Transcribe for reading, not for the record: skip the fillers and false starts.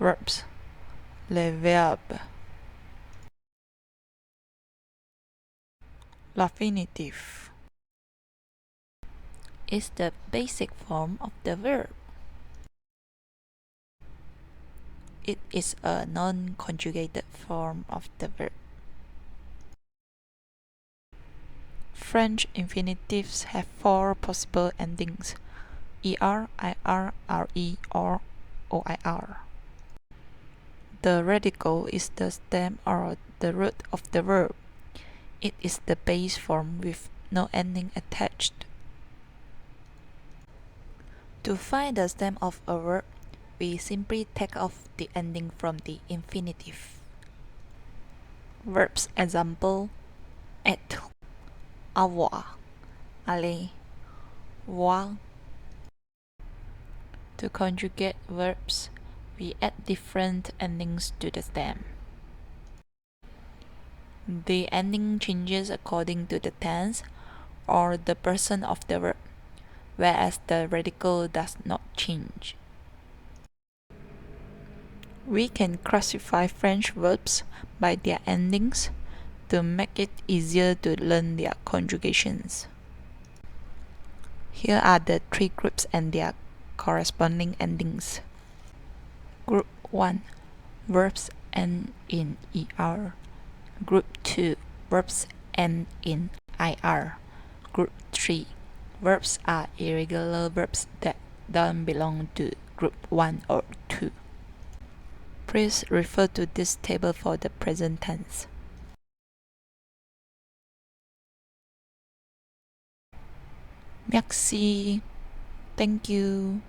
Verbs. Les verbes. L'infinitive is the basic form of the verb. It is a non-conjugated form of the verb. French infinitives have four possible endings: er, ir, re, or oir. The radical is the stem or the root of the verb. It is the base form with no ending attached. To find the stem of a verb, we simply take off the ending from the infinitive. Verbs example: être, avoir, aller, voir. To conjugate verbs, we add different endings to the stem. The ending changes according to the tense or the person of the verb, whereas the radical does not change. We can classify French verbs by their endings to make it easier to learn their conjugations. Here are the three groups and their corresponding endings. Group 1. Verbs end in er. Group 2. Verbs end in ir. Group 3. Verbs are irregular verbs that don't belong to group 1 or 2. Please refer to this table for the present tense. Merci. Thank you.